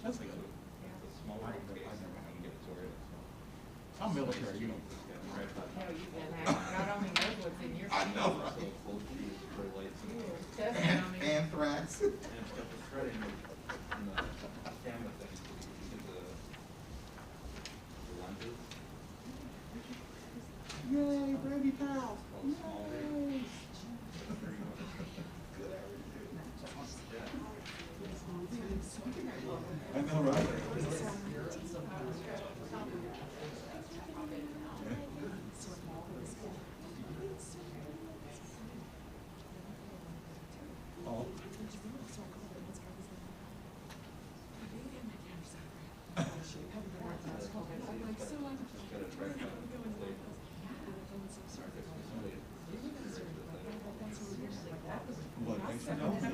That's like a small one. I'm military, you know. Hell, you can have, God only knows what's in your. I know. Anthrax. Yay, Brandy Powell. Nice. I know, right? Oh. What, thanks for knowing? You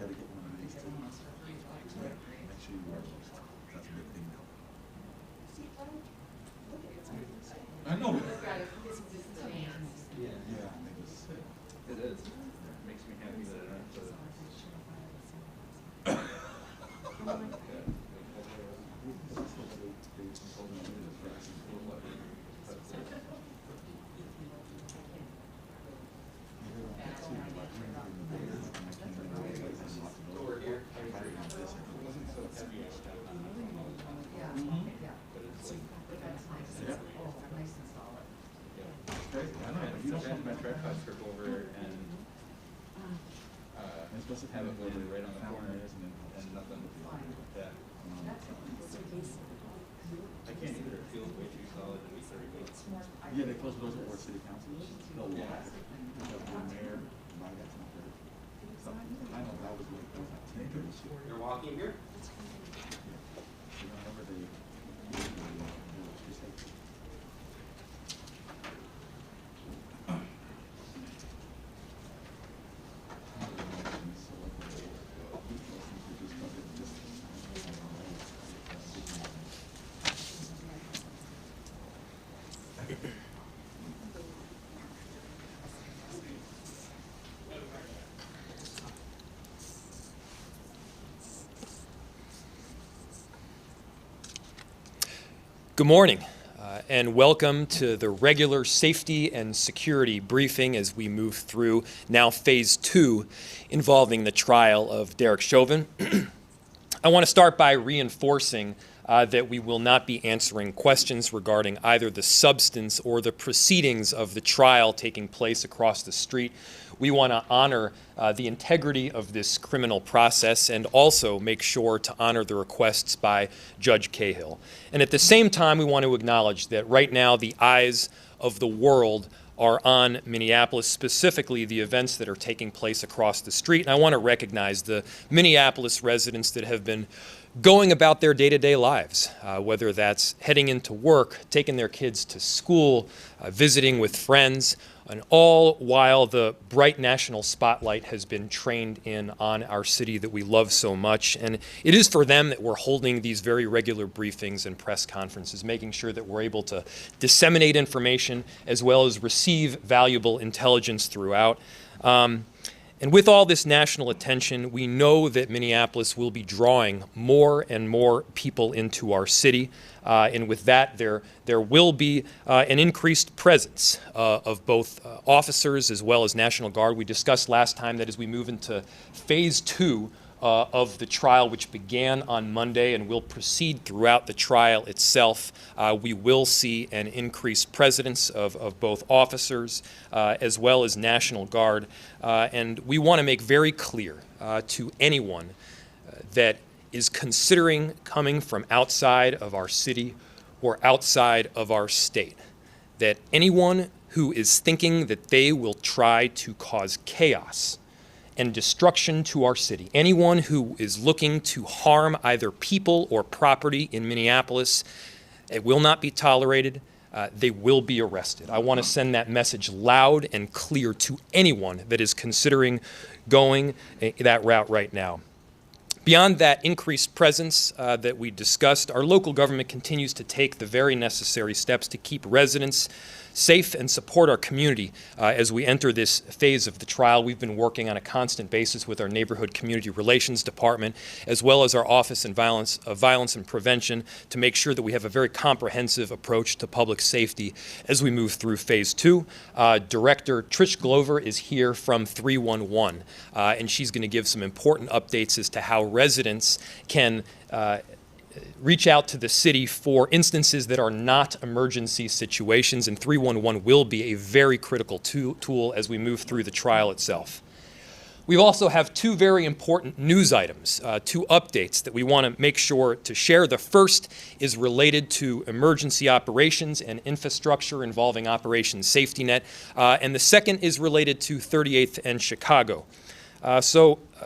gotta get one of these too. Yeah, make sure you wear those. That's a big thing now. I know. Yeah, niggas. It is. It makes me happy that I don't have to. Over here, it wasn't so heavy. Crazy. I know. You don't have my tripod trip over and It's supposed to have it where literally right on the fountain corner is and and nothing. Yeah. Um, I can't either. It feels way too solid to be 30 bucks. Yeah, they closed those for city council. No lie. The mayor, my guy's not there. So, I know that was like 10 You're walking here? You know, whenever they Good morning, and welcome to the regular safety and security briefing as we move through now phase 2 involving the trial of Derek Chauvin. I want to start by reinforcing that we will not be answering questions regarding either the substance or the proceedings of the trial taking place across the street. We want to honor the integrity of this criminal process and also make sure to honor the requests by Judge Cahill. And at the same time, we want to acknowledge that right now the eyes of the world are on Minneapolis, specifically the events that are taking place across the street. And I want to recognize the Minneapolis residents that have been going about their day-to-day lives, whether that's heading into work, taking their kids to school, visiting with friends, and all while the bright national spotlight has been trained in on our city that we love so much. And it is for them that we're holding these very regular briefings and press conferences, making sure that we're able to disseminate information as well as receive valuable intelligence throughout. And with all this national attention, we know that Minneapolis will be drawing more and more people into our city. And with that, there will be an increased presence of both officers as well as National Guard. We discussed last time that as we move into phase 2 of the trial, which began on Monday and will proceed throughout the trial itself, we will see an increased presence of both officers as well as National Guard. And we want to make very clear to anyone that is considering coming from outside of our city or outside of our state, that anyone who is thinking that they will try to cause chaos and destruction to our city, anyone who is looking to harm either people or property in Minneapolis, it will not be tolerated. They will be arrested. I want to send that message loud and clear to anyone that is considering going that route right now. Beyond that increased presence that we discussed, our local government continues to take the very necessary steps to keep residents safe and support our community as we enter this phase of the trial. We've been working on a constant basis with our Neighborhood Community Relations Department, as well as our Office of Violence and Prevention, to make sure that we have a very comprehensive approach to public safety as we move through Phase 2. Director Trish Glover is here from 311, and she's going to give some important updates as to how residents can reach out to the city for instances that are not emergency situations, and 311 will be a very critical tool as we move through the trial itself. We also have two very important news items, two updates that we want to make sure to share. The first is related to emergency operations and infrastructure involving Operation Safety Net, and the second is related to 38th and Chicago.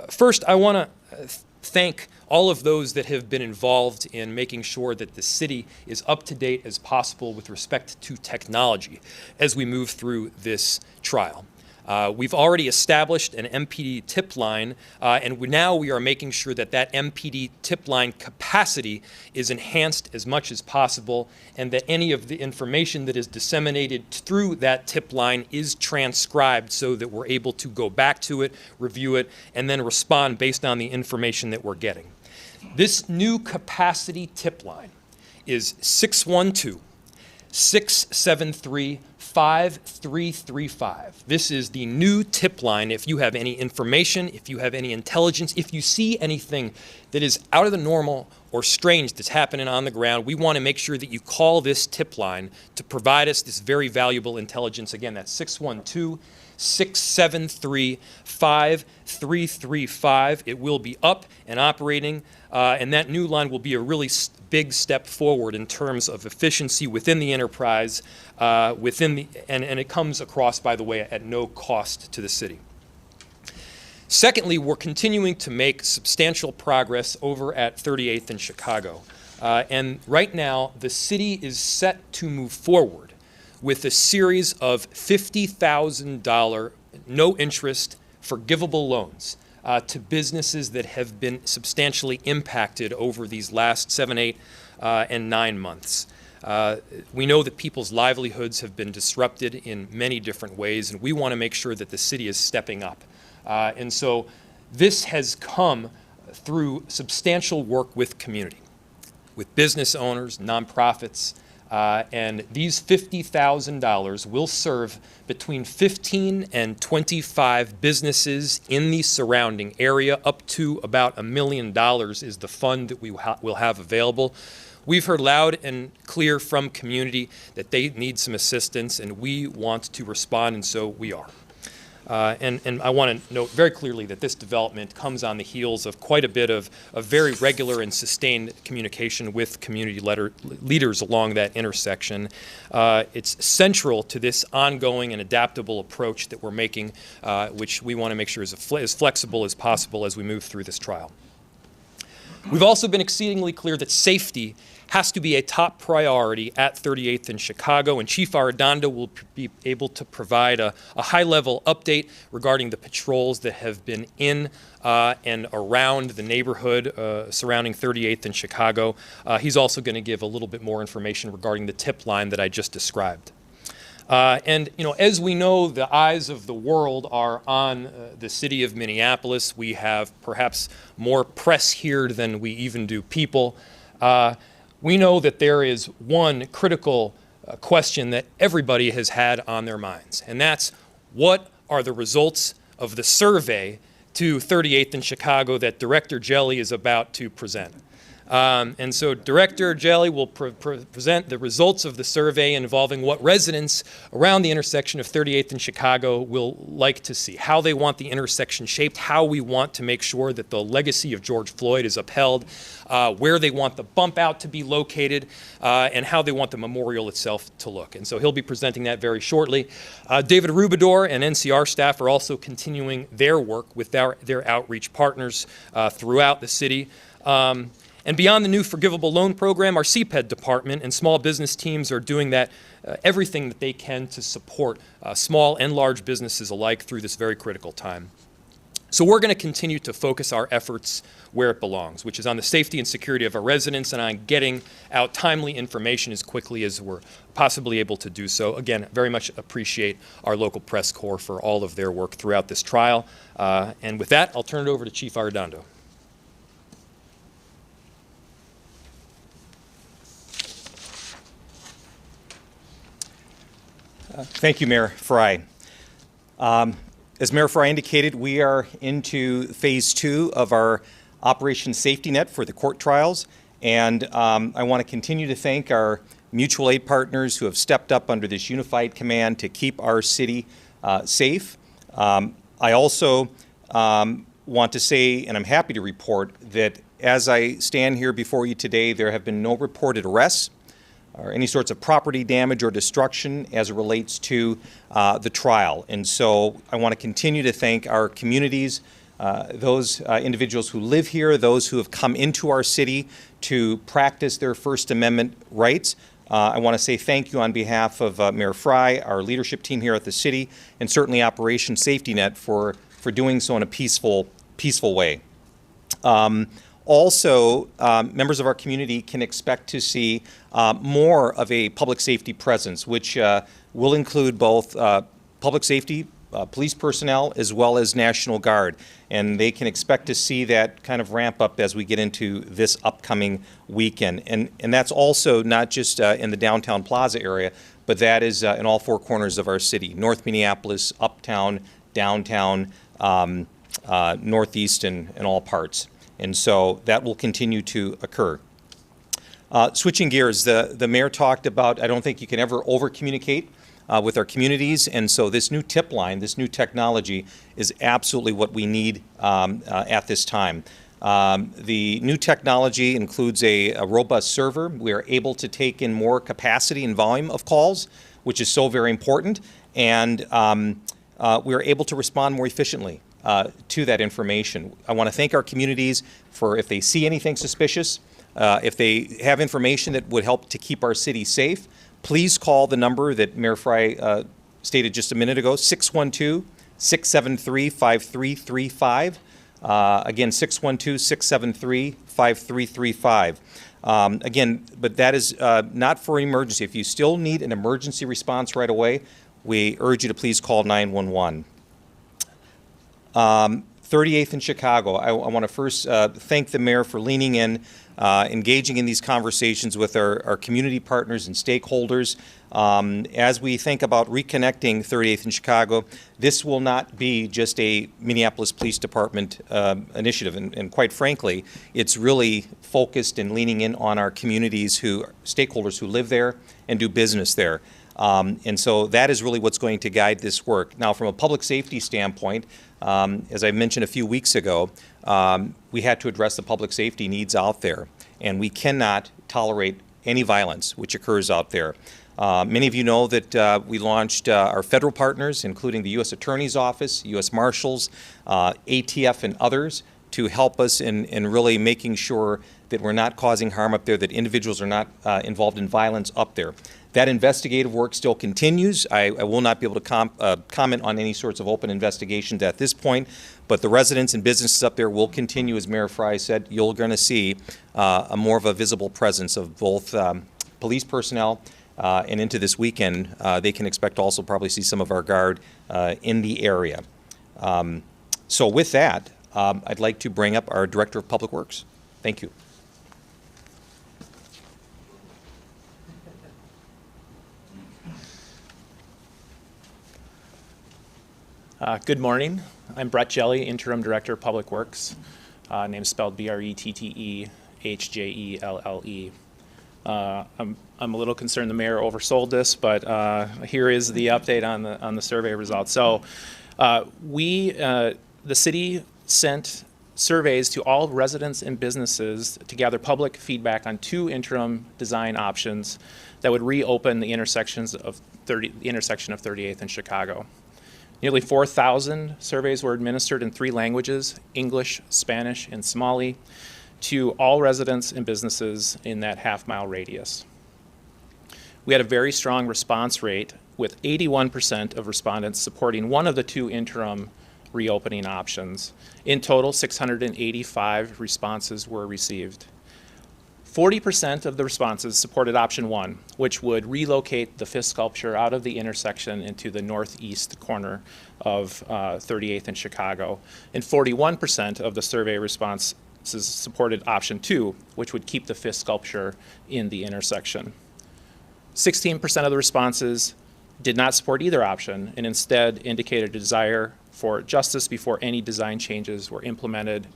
First, I want to thank all of those that have been involved in making sure that the city is up to date as possible with respect to technology as we move through this trial. We've already established an MPD tip line, and now we are making sure that that MPD tip line capacity is enhanced as much as possible, and that any of the information that is disseminated through that tip line is transcribed so that we're able to go back to it, review it, and then respond based on the information that we're getting. This new capacity tip line is 612-673-5335. This is the new tip line. If you have any information, if you have any intelligence, if you see anything that is out of the normal or strange that's happening on the ground, we want to make sure that you call this tip line to provide us this very valuable intelligence. Again, that's 612-673-5335. It will be up and operating, and that new line will be a really big step forward in terms of efficiency within the enterprise, and it comes across, by the way, at no cost to the city. Secondly, we're continuing to make substantial progress over at 38th and Chicago. And right now, the city is set to move forward with a series of $50,000 no-interest forgivable loans to businesses that have been substantially impacted over these last 7, 8, and 9 months. We know that people's livelihoods have been disrupted in many different ways, and we want to make sure that the city is stepping up. And so this has come through substantial work with community, with business owners, nonprofits, and these $50,000 will serve between 15 and 25 businesses in the surrounding area. Up to about $1 million is the fund that we will have available. We've heard loud and clear from community that they need some assistance, and we want to respond, and so we are. And I want to note very clearly that this development comes on the heels of quite a bit of very regular and sustained communication with community leaders along that intersection. It's central to this ongoing and adaptable approach that we're making, which we want to make sure is as flexible as possible as we move through this trial. We've also been exceedingly clear that safety has to be a top priority at 38th and Chicago, and Chief Arredondo will be able to provide a high-level update regarding the patrols that have been in and around the neighborhood surrounding 38th and Chicago. He's also going to give a little bit more information regarding the tip line that I just described. And, you know, as we know, the eyes of the world are on the city of Minneapolis. We have perhaps more press here than we even do people. We know that there is one critical question that everybody has had on their minds, and that's what are the results of the survey to 38th and Chicago that Director Jelly is about to present. And so Director Jelly will present the results of the survey involving what residents around the intersection of 38th and Chicago will like to see, how they want the intersection shaped, how we want to make sure that the legacy of George Floyd is upheld, where they want the bump out to be located, and how they want the memorial itself to look. And so he'll be presenting that very shortly. David Rubador and NCR staff are also continuing their work with their outreach partners throughout the city. And beyond the new forgivable loan program, our CPED department and small business teams are doing everything that they can to support small and large businesses alike through this very critical time. So we're going to continue to focus our efforts where it belongs, which is on the safety and security of our residents and on getting out timely information as quickly as we're possibly able to do so. Again, very much appreciate our local press corps for all of their work throughout this trial. And with that, I'll turn it over to Chief Arredondo. Thank you, Mayor Fry. As Mayor Fry indicated, we are into phase 2 of our Operation Safety Net for the court trials, and I want to continue to thank our mutual aid partners who have stepped up under this unified command to keep our city safe. I also want to say, and I'm happy to report, that as I stand here before you today, there have been no reported arrests or any sorts of property damage or destruction as it relates to the trial. And so I want to continue to thank our communities, those individuals who live here, those who have come into our city to practice their First Amendment rights. I want to say thank you on behalf of Mayor Fry, our leadership team here at the city, and certainly Operation Safety Net for doing so in a peaceful way. Also, members of our community can expect to see more of a public safety presence, which will include both public safety, police personnel, as well as National Guard. And they can expect to see that kind of ramp up as we get into this upcoming weekend. And that's also not just in the downtown plaza area, but that is in all 4 corners of our city: North Minneapolis, uptown, downtown, northeast, and all parts. And so that will continue to occur. Switching gears, the mayor talked about, I don't think you can ever over-communicate with our communities, and so this new tip line, this new technology, is absolutely what we need at this time. The new technology includes a robust server. We are able to take in more capacity and volume of calls, which is so very important, and we are able to respond more efficiently to that information. I want to thank our communities for, if they see anything suspicious, if they have information that would help to keep our city safe, please call the number that Mayor Fry stated just a minute ago, 612-673-5335. Again, 612-673-5335. Again, but that is not for an emergency. If you still need an emergency response right away, we urge you to please call 911. 38th in Chicago. I want to first thank the mayor for leaning in, engaging in these conversations with our community partners and stakeholders. As we think about reconnecting 38th in Chicago, this will not be just a Minneapolis Police Department initiative, and quite frankly, it's really focused and leaning in on our communities, stakeholders who live there and do business there. And so that is really what's going to guide this work. Now, from a public safety standpoint, as I mentioned a few weeks ago, we had to address the public safety needs out there, and we cannot tolerate any violence which occurs out there. Many of you know that we launched our federal partners, including the U.S. Attorney's Office, U.S. Marshals, ATF, and others, to help us in really making sure that we're not causing harm up there, that individuals are not involved in violence up there. That investigative work still continues. I will not be able to comment on any sorts of open investigations at this point, but the residents and businesses up there will continue, as Mayor Fry said. You're going to see more of a visible presence of both police personnel, and into this weekend, they can expect to also probably see some of our Guard in the area. So with that, I'd like to bring up our Director of Public Works. Thank you. Good morning. I'm Brett Jelly, Interim Director of Public Works. Name spelled BRETTEHJELLE. I'm a little concerned the mayor oversold this, but here is the update on the survey results. So the city sent surveys to all residents and businesses to gather public feedback on 2 interim design options that would reopen the intersection of 38th and Chicago. Nearly 4,000 surveys were administered in 3 languages, English, Spanish, and Somali, to all residents and businesses in that half-mile radius. We had a very strong response rate, with 81% of respondents supporting one of the 2 interim reopening options. In total, 685 responses were received. 40% of the responses supported option 1, which would relocate the fifth sculpture out of the intersection into the northeast corner of 38th and Chicago. And 41% of the survey responses supported option 2, which would keep the fifth sculpture in the intersection. 16% of the responses did not support either option and instead indicated a desire for justice before any design changes were implemented.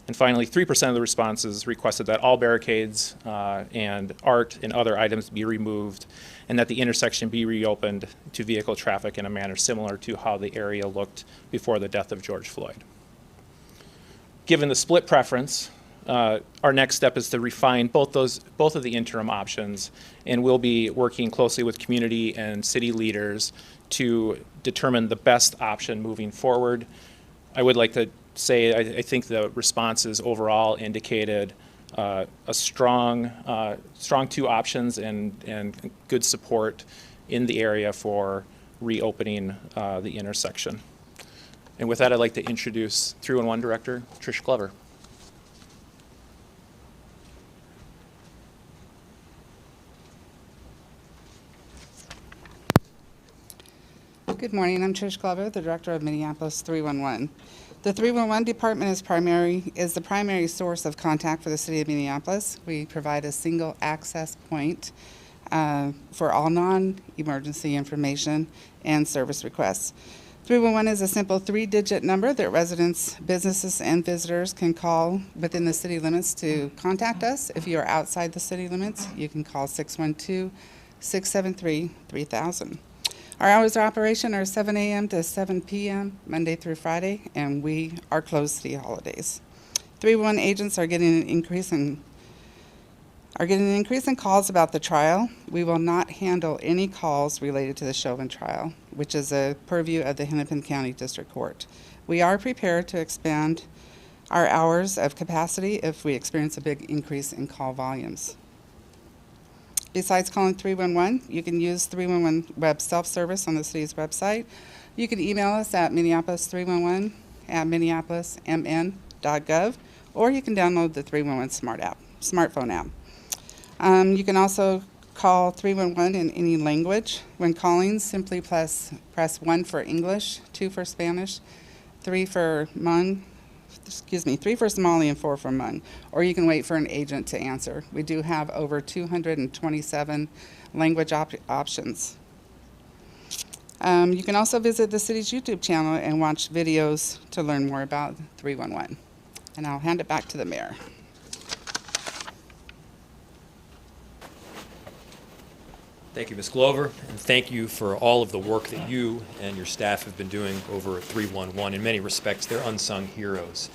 And finally, 3% of the responses requested that all barricades and art and other items be removed and that the intersection be reopened to vehicle traffic in a manner similar to how the area looked before the death of George Floyd. Given the split preference, our next step is to refine both of the interim options, and we'll be working closely with community and city leaders to determine the best option moving forward. I would like to say I think the responses overall indicated a strong 2 options and good support in the area for reopening the intersection. And with that, I'd like to introduce 311 Director Trish Glover. Good morning. I'm Trish Glover, the Director of Minneapolis 311. The 311 department is the primary source of contact for the city of Minneapolis. We provide a single access point for all non-emergency information and service requests. 311 is a simple 3-digit number that residents, businesses, and visitors can call within the city limits to contact us. If you are outside the city limits, you can call 612-673-3000. Our hours of operation are 7 a.m. to 7 p.m., Monday through Friday, and we are closed city holidays. 311 agents are getting an increase in calls about the trial. We will not handle any calls related to the Chauvin trial, which is a purview of the Hennepin County District Court. We are prepared to expand our hours of capacity if we experience a big increase in call volumes. Besides calling 311, you can use 311 web self-service on the city's website. You can email us at minneapolis311@minneapolismn.gov, or you can download the 311 smartphone app. You can also call 311 in any language. When calling, simply press 1 for English, 2 for Spanish, 3 for Somali and 4 for Hmong, or you can wait for an agent to answer. We do have over 227 language options. You can also visit the city's YouTube channel and watch videos to learn more about 311. And I'll hand it back to the mayor. Thank you, Ms. Glover, and thank you for all of the work that you and your staff have been doing over at 311. In many respects, they're unsung heroes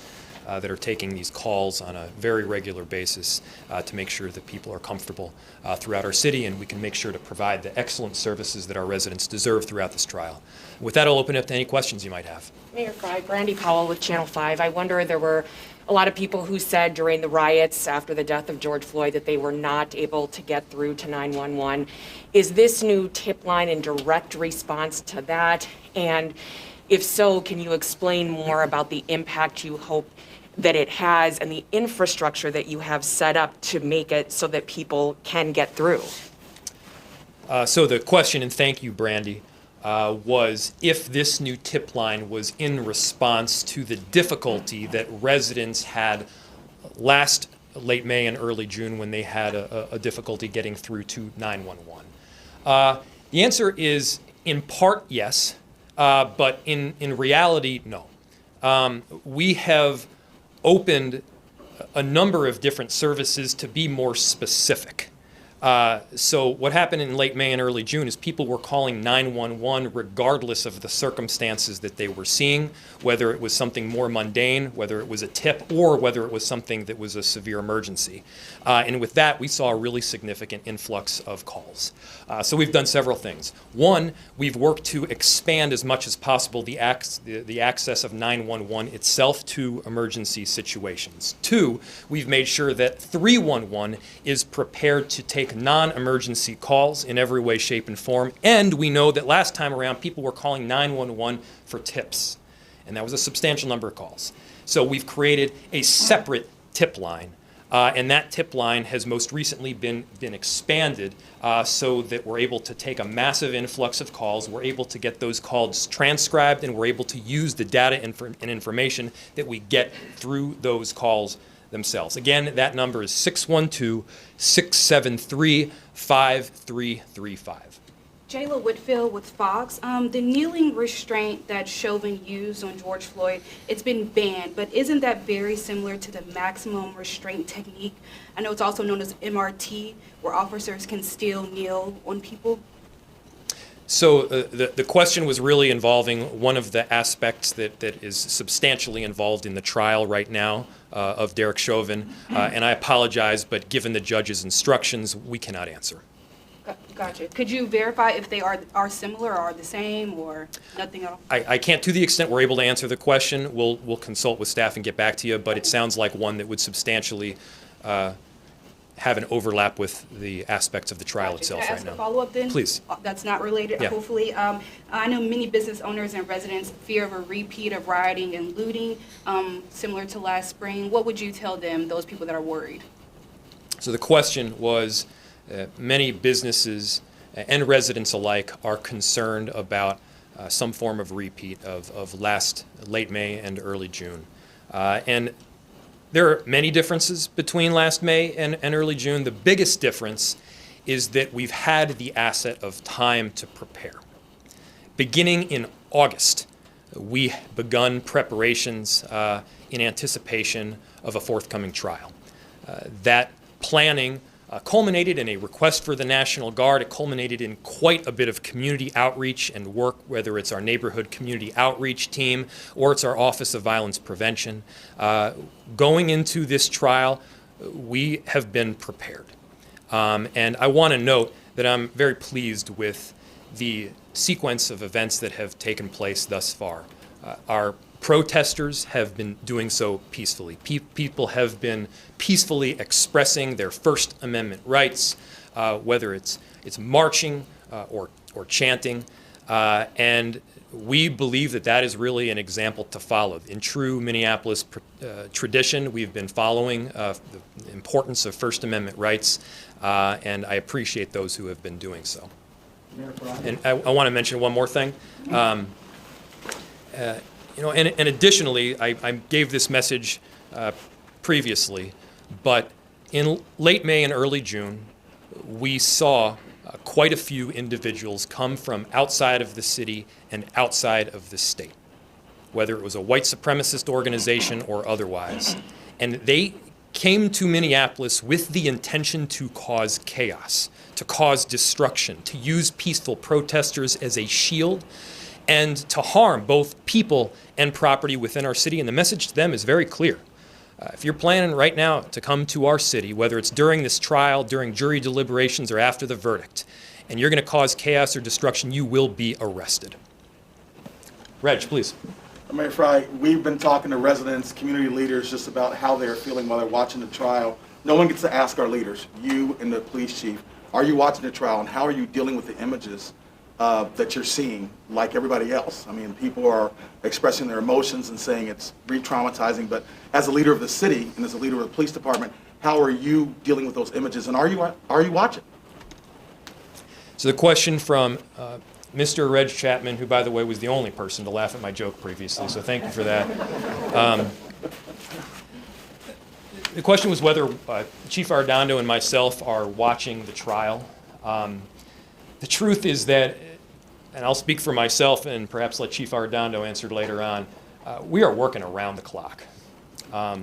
that are taking these calls on a very regular basis to make sure that people are comfortable throughout our city, and we can make sure to provide the excellent services that our residents deserve throughout this trial. With that, I'll open it up to any questions you might have. Mayor Fry, Brandy Powell with Channel 5. I wonder, there were a lot of people who said during the riots after the death of George Floyd that they were not able to get through to 911. Is this new tip line in direct response to that? And if so, can you explain more about the impact you hope that it has and the infrastructure that you have set up to make it so that people can get through? So the question, and thank you, Brandy, was if this new tip line was in response to the difficulty that residents had last late May and early June when they had a difficulty getting through to 911. The answer is in part yes, but in reality, no. We have opened a number of different services to be more specific. So what happened in late May and early June is people were calling 911 regardless of the circumstances that they were seeing, whether it was something more mundane, whether it was a tip, or whether it was something that was a severe emergency. And with that, we saw a really significant influx of calls. So we've done several things. One, we've worked to expand as much as possible the access of 911 itself to emergency situations. Two, we've made sure that 311 is prepared to take non-emergency calls in every way, shape, and form. And we know that last time around, people were calling 911 for tips. and that was a substantial number of calls. So we've created a separate tip line, and that tip line has most recently been expanded so that we're able to take a massive influx of calls, we're able to get those calls transcribed, and we're able to use the data and information that we get through those calls themselves. Again, that number is 612-673-5335. Jayla Whitfield with Fox. The kneeling restraint that Chauvin used on George Floyd, it's been banned, but isn't that very similar to the maximum restraint technique? I know it's also known as MRT, where officers can still kneel on people. So the question was really involving one of the aspects that is substantially involved in the trial right now of Derek Chauvin, and I apologize, but given the judge's instructions, we cannot answer. Gotcha. Could you verify if they are similar or are the same or nothing at all? I can't, to the extent we're able to answer the question, we'll consult with staff and get back to you, but it sounds like one that would substantially have an overlap with the aspects of the trial Gotcha. itself Can I right ask now. a follow-up then? Please. That's not related, Yeah. hopefully. I know many business owners and residents fear of a repeat of rioting and looting, similar to last spring. What would you tell them, those people that are worried? So the question was, many businesses and residents alike are concerned about some form of repeat of late May and early June. And there are many differences between last May and early June. The biggest difference is that we've had the asset of time to prepare. Beginning in August, we begun preparations in anticipation of a forthcoming trial. That planning culminated in a request for the National Guard. It culminated in quite a bit of community outreach and work, whether it's our neighborhood community outreach team or it's our Office of Violence Prevention. Going into this trial, we have been prepared. And I want to note that I'm very pleased with the sequence of events that have taken place thus far. Our protesters have been doing so peacefully. People have been peacefully expressing their First Amendment rights, whether it's marching or chanting, and we believe that that is really an example to follow. In true Minneapolis tradition, we've been following the importance of First Amendment rights, and I appreciate those who have been doing so. And I want to mention one more thing. And additionally, I gave this message previously, but in late May and early June, we saw quite a few individuals come from outside of the city and outside of the state, whether it was a white supremacist organization or otherwise. And they came to Minneapolis with the intention to cause chaos, to cause destruction, to use peaceful protesters as a shield, and to harm both people and property within our city. And the message to them is very clear. If you're planning right now to come to our city, whether it's during this trial, during jury deliberations, or after the verdict, and you're going to cause chaos or destruction, you will be arrested. Reg, please. Mayor Fry, we've been talking to residents, community leaders, just about how they're feeling while they're watching the trial. No one gets to ask our leaders, you and the police chief, are you watching the trial and how are you dealing with the images that you're seeing like everybody else? I mean, people are expressing their emotions and saying it's re-traumatizing, but as a leader of the city and as a leader of the police department, how are you dealing with those images and are you watching? So the question from Mr. Reg Chapman, who, by the way, was the only person to laugh at my joke previously, so thank you for that. The question was whether Chief Arredondo and myself are watching the trial. The truth is that, and I'll speak for myself and perhaps let Chief Arredondo answer later on, we are working around the clock. I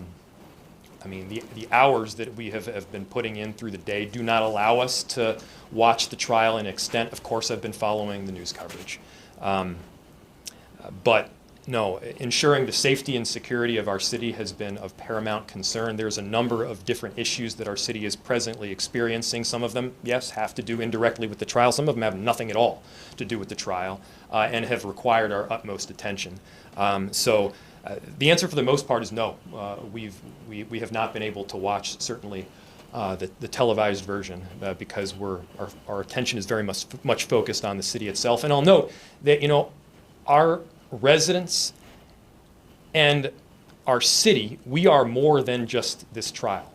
mean, the hours that we have been putting in through the day do not allow us to watch the trial in extent. Of course, I've been following the news coverage. But no, ensuring the safety and security of our city has been of paramount concern. There's a number of different issues that our city is presently experiencing. Some of them, yes, have to do indirectly with the trial. Some of them have nothing at all to do with the trial and have required our utmost attention. So the answer for the most part is no. We have not been able to watch, certainly, the televised version because our attention is very much focused on the city itself. And I'll note that, our residents And our city, we are more than just this trial.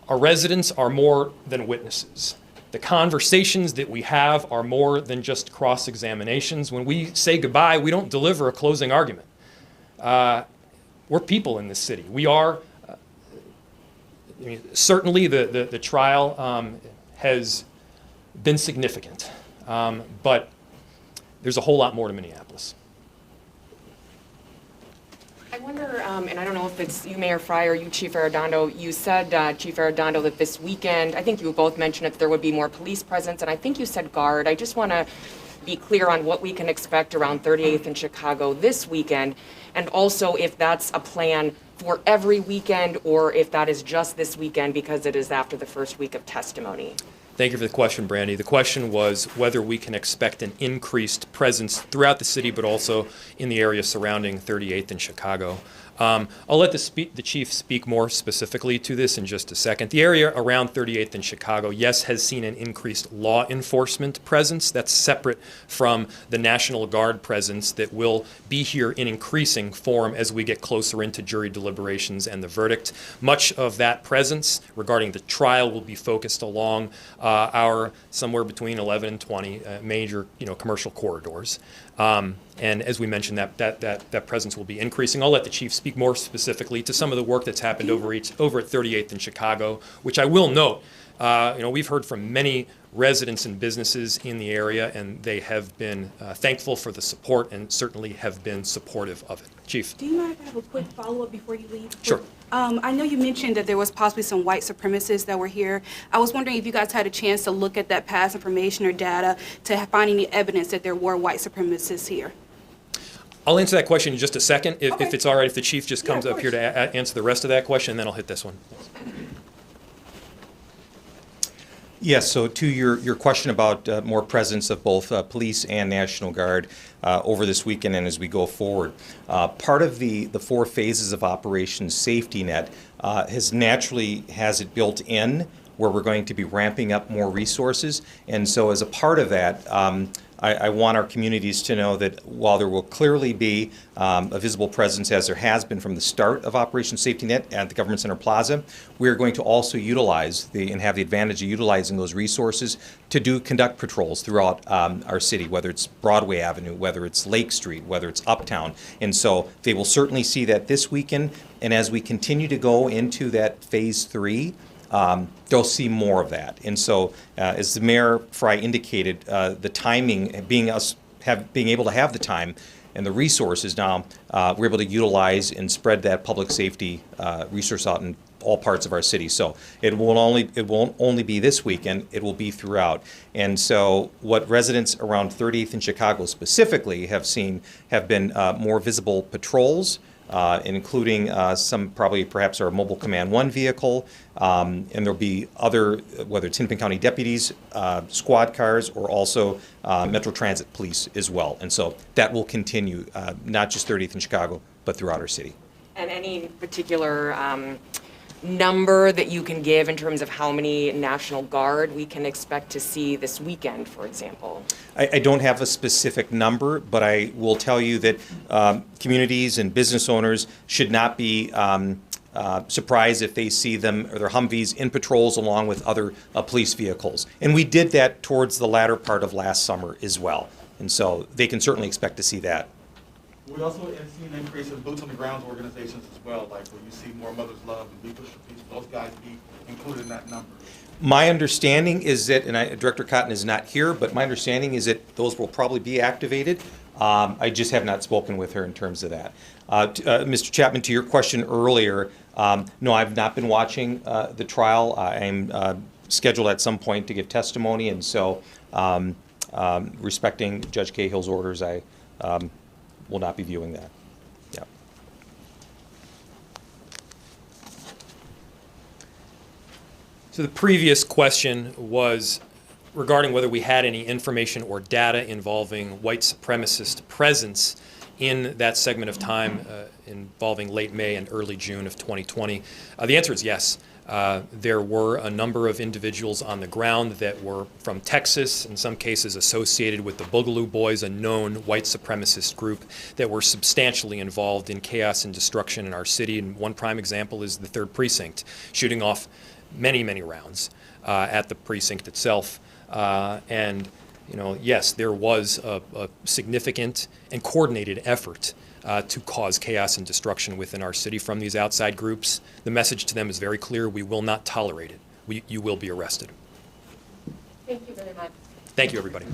Our residents are more than witnesses. The conversations that we have are more than just cross-examinations. When we say goodbye, we don't deliver a closing argument. We're people in this city. We are, certainly the trial has been significant, but there's a whole lot more to Minneapolis. I wonder, and I don't know if it's you, Mayor Fry, or you, Chief Arredondo, you said, Chief Arredondo, that this weekend, I think you both mentioned that there would be more police presence, and I think you said guard. I just want to be clear on what we can expect around 38th in Chicago this weekend, and also if that's a plan for every weekend or if that is just this weekend because it is after the first week of testimony. Thank you for the question, Brandy. The question was whether we can expect an increased presence throughout the city, but also in the area surrounding 38th in Chicago. I'll let the chief speak more specifically to this in just a second. The area around 38th in Chicago, yes, has seen an increased law enforcement presence. That's separate from the National Guard presence that will be here in increasing form as we get closer into jury deliberations and the verdict. Much of that presence regarding the trial will be focused along our somewhere between 11 and 20 major commercial corridors. And as we mentioned, that presence will be increasing. I'll let the chief speak more specifically to some of the work that's happened over at 38th in Chicago, which I will note, we've heard from many residents and businesses in the area, and they have been thankful for the support and certainly have been supportive of it. Chief. Do you mind if I have a quick follow-up before you leave? Sure. I know you mentioned that there was possibly some white supremacists that were here. I was wondering if you guys had a chance to look at that past information or data to find any evidence that there were white supremacists here. I'll answer that question in just a second, if Okay. it's all right, if the chief just comes Yeah, of up here to answer the rest of that question, and then I'll hit this one. Yes, so to your question about more presence of both police and National Guard over this weekend and as we go forward, part of the 4 phases of Operation Safety Net has it built in where we're going to be ramping up more resources. And so as a part of that, I want our communities to know that while there will clearly be a visible presence, as there has been from the start of Operation Safety Net at the Government Center Plaza, we are going to also utilize and have the advantage of utilizing those resources to conduct patrols throughout our city, whether it's Broadway Avenue, whether it's Lake Street, whether it's Uptown. And so they will certainly see that this weekend, and as we continue to go into that Phase 3, they'll see more of that. And so, as the Mayor Fry indicated, the timing, being able to have the time and the resources now, we're able to utilize and spread that public safety resource out in all parts of our city. So it won't only be this weekend, it will be throughout. And so what residents around 38th in Chicago specifically have seen have been more visible patrols, including some perhaps our Mobile Command 1 vehicle, and there'll be other, whether it's Hennepin County deputies, squad cars, or also Metro Transit police as well. And so that will continue, not just 30th in Chicago, but throughout our city. And any particular number that you can give in terms of how many National Guard we can expect to see this weekend, for example? I don't have a specific number, but I will tell you that communities and business owners should not be surprised if they see them or their Humvees in patrols along with other police vehicles. And we did that towards the latter part of last summer as well. And so they can certainly expect to see that. We also have seen an increase in boots on the ground organizations as well, like where you see more Mother's Love and We Push for Peace. Those guys be included in that number. My understanding is that, and Director Cotton is not here, but my understanding is that those will probably be activated. I just have not spoken with her in terms of that. Mr. Chapman, to your question earlier, no, I've not been watching the trial. I'm scheduled at some point to give testimony, and so respecting Judge Cahill's orders, I will not be viewing that. Yeah. So the previous question was regarding whether we had any information or data involving white supremacist presence in that segment of time involving late May and early June of 2020. The answer is yes. There were a number of individuals on the ground that were from Texas, in some cases associated with the Boogaloo Boys, a known white supremacist group that were substantially involved in chaos and destruction in our city. And one prime example is the 3rd Precinct, shooting off many, many rounds at the precinct itself. And, you know, yes, there was a significant and coordinated effort to cause chaos and destruction within our city from these outside groups. The message to them is very clear. We will not tolerate it. You will be arrested. Thank you very much. Thank you, everybody.